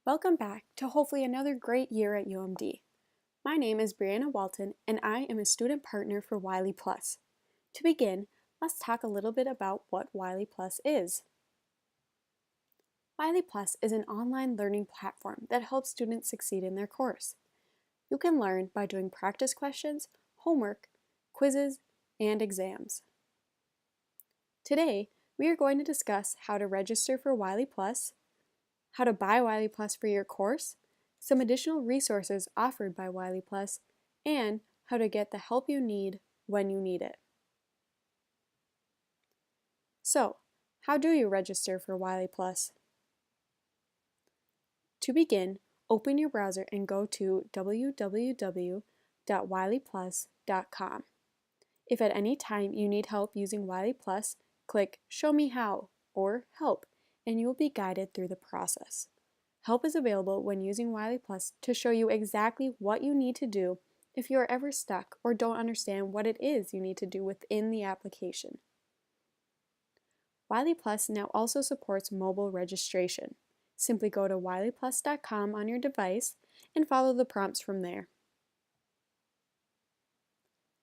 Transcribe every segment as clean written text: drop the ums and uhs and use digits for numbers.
Welcome back to hopefully another great year at UMD. My name is Brianna Walton and I am a student partner for WileyPLUS. To begin, let's talk a little bit about what WileyPLUS is. WileyPLUS is an online learning platform that helps students succeed in their course. You can learn by doing practice questions, homework, quizzes, and exams. Today, we are going to discuss how to register for WileyPLUS, how to buy WileyPLUS for your course, some additional resources offered by WileyPLUS, and how to get the help you need when you need it. So, how do you register for WileyPLUS? To begin, open your browser and go to www.wileyplus.com. If at any time you need help using WileyPLUS, click Show Me How or Help, and you will be guided through the process. Help is available when using WileyPLUS to show you exactly what you need to do if you are ever stuck or don't understand what it is you need to do within the application. WileyPLUS now also supports mobile registration. Simply go to wileyplus.com on your device and follow the prompts from there.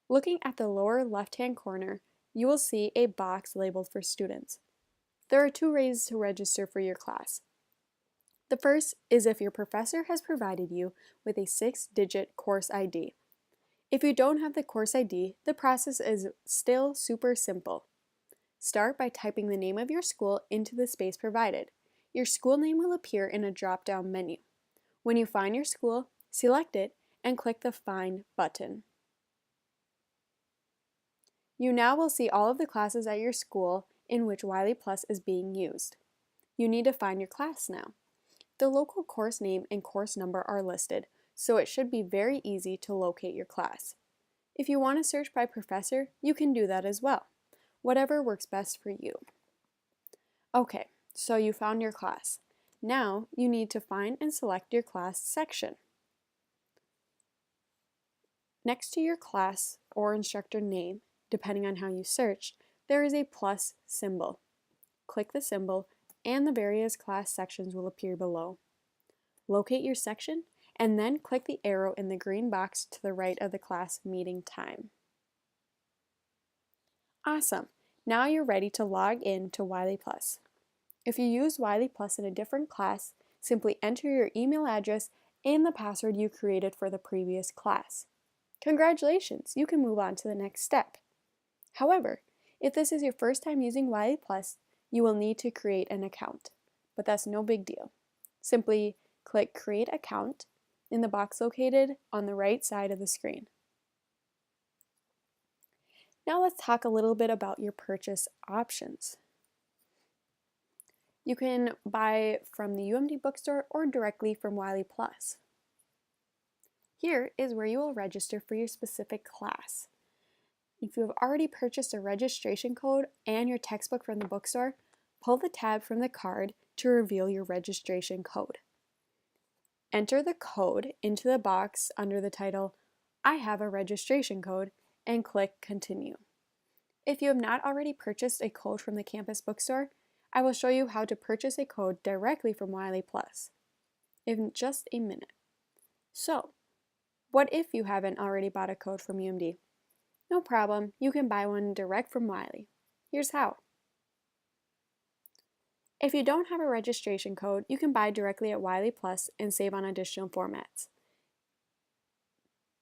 Looking at the lower left-hand corner, you will see a box labeled for students. There are two ways to register for your class. The first is if your professor has provided you with a 6-digit course ID. If you don't have the course ID, the process is still super simple. Start by typing the name of your school into the space provided. Your school name will appear in a drop-down menu. When you find your school, select it and click the Find button. You now will see all of the classes at your school in which WileyPLUS is being used. You need to find your class now. The local course name and course number are listed, so it should be very easy to locate your class. If you want to search by professor, you can do that as well. Whatever works best for you. Okay, so you found your class. Now you need to find and select your class section. Next to your class or instructor name, depending on how you searched, there is a plus symbol. Click the symbol and the various class sections will appear below. Locate your section and then click the arrow in the green box to the right of the class meeting time. Awesome! Now you're ready to log in to WileyPLUS. If you use WileyPLUS in a different class, simply enter your email address and the password you created for the previous class. Congratulations! You can move on to the next step. However, if this is your first time using WileyPLUS, you will need to create an account, but that's no big deal. Simply click Create Account in the box located on the right side of the screen. Now let's talk a little bit about your purchase options. You can buy from the UMD bookstore or directly from WileyPLUS. Here is where you will register for your specific class. If you have already purchased a registration code and your textbook from the bookstore, pull the tab from the card to reveal your registration code. Enter the code into the box under the title, I have a registration code, and click Continue. If you have not already purchased a code from the campus bookstore, I will show you how to purchase a code directly from WileyPLUS in just a minute. So, what if you haven't already bought a code from UMD? No problem, you can buy one direct from Wiley. Here's how. If you don't have a registration code, you can buy directly at WileyPLUS and save on additional formats.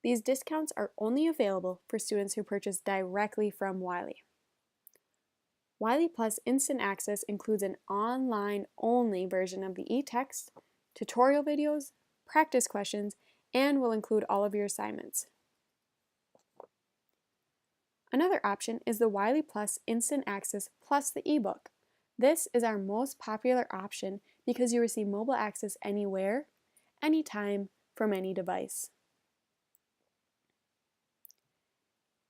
These discounts are only available for students who purchase directly from Wiley. WileyPLUS Instant Access includes an online-only version of the e-text, tutorial videos, practice questions, and will include all of your assignments. Another option is the WileyPLUS Instant Access plus the ebook. This is our most popular option because you receive mobile access anywhere, anytime, from any device.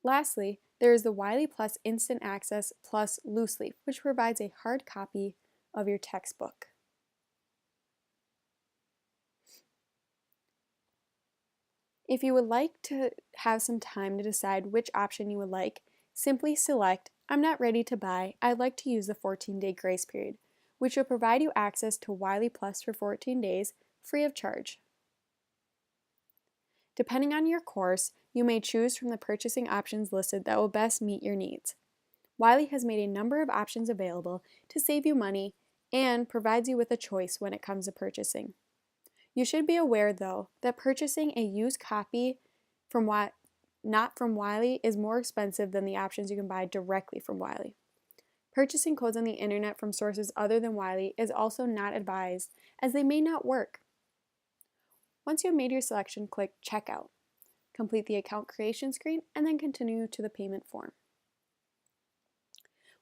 Lastly, there is the WileyPLUS Instant Access plus Loose Leaf, which provides a hard copy of your textbook. If you would like to have some time to decide which option you would like, simply select I'm not ready to buy, I'd like to use the 14-day grace period, which will provide you access to WileyPLUS for 14 days free of charge. Depending on your course, you may choose from the purchasing options listed that will best meet your needs. Wiley has made a number of options available to save you money and provides you with a choice when it comes to purchasing. You should be aware, though, that purchasing a used copy not from Wiley is more expensive than the options you can buy directly from Wiley. Purchasing codes on the internet from sources other than Wiley is also not advised, as they may not work. Once you have made your selection, click Checkout. Complete the account creation screen and then continue to the payment form.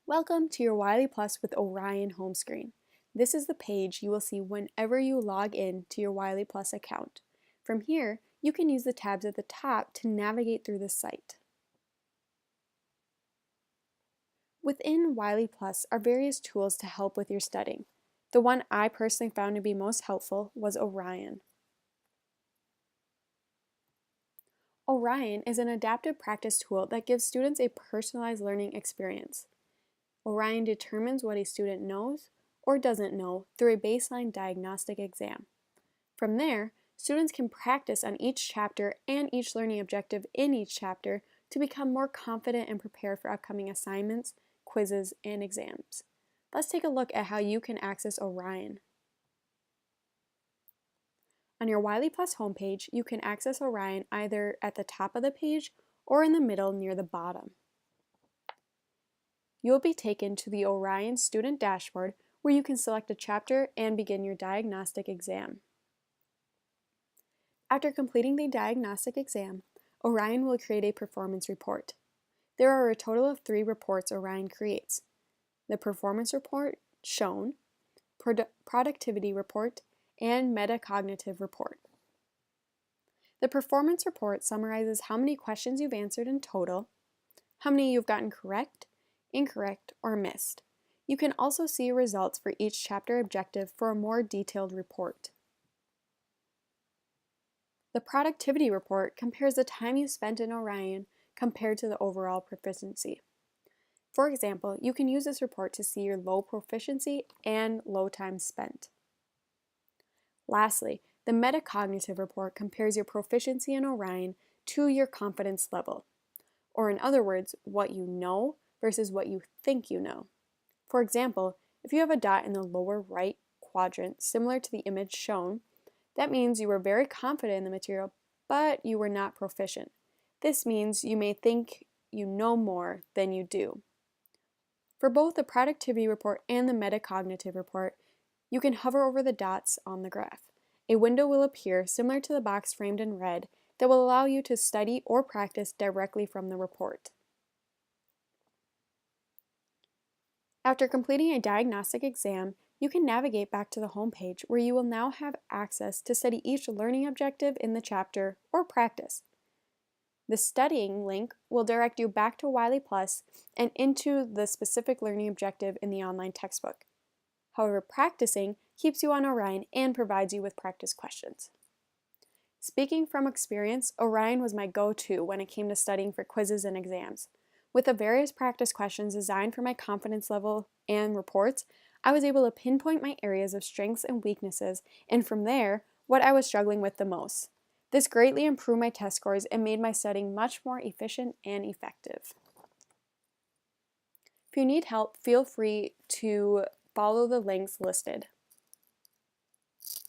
Welcome to your WileyPLUS with Orion home screen. This is the page you will see whenever you log in to your WileyPLUS account. From here, you can use the tabs at the top to navigate through the site. Within WileyPLUS are various tools to help with your studying. The one I personally found to be most helpful was Orion. Orion is an adaptive practice tool that gives students a personalized learning experience. Orion determines what a student knows or doesn't know through a baseline diagnostic exam. From there, students can practice on each chapter and each learning objective in each chapter to become more confident and prepared for upcoming assignments, quizzes, and exams. Let's take a look at how you can access Orion. On your WileyPLUS homepage, you can access Orion either at the top of the page or in the middle near the bottom. You will be taken to the Orion Student Dashboard where you can select a chapter and begin your diagnostic exam. After completing the diagnostic exam, Orion will create a performance report. There are a total of 3 reports Orion creates: the performance report, shown, productivity report, and metacognitive report. The performance report summarizes how many questions you've answered in total, how many you've gotten correct, incorrect, or missed. You can also see results for each chapter objective for a more detailed report. The productivity report compares the time you spent in Orion compared to the overall proficiency. For example, you can use this report to see your low proficiency and low time spent. Lastly, the metacognitive report compares your proficiency in Orion to your confidence level, or in other words, what you know versus what you think you know. For example, if you have a dot in the lower right quadrant similar to the image shown, that means you were very confident in the material, but you were not proficient. This means you may think you know more than you do. For both the productivity report and the metacognitive report, you can hover over the dots on the graph. A window will appear similar to the box framed in red that will allow you to study or practice directly from the report. After completing a diagnostic exam, you can navigate back to the home page where you will now have access to study each learning objective in the chapter or practice. The studying link will direct you back to WileyPLUS and into the specific learning objective in the online textbook. However, practicing keeps you on Orion and provides you with practice questions. Speaking from experience, Orion was my go-to when it came to studying for quizzes and exams. With the various practice questions designed for my confidence level and reports, I was able to pinpoint my areas of strengths and weaknesses, and from there, what I was struggling with the most. This greatly improved my test scores and made my studying much more efficient and effective. If you need help, feel free to follow the links listed.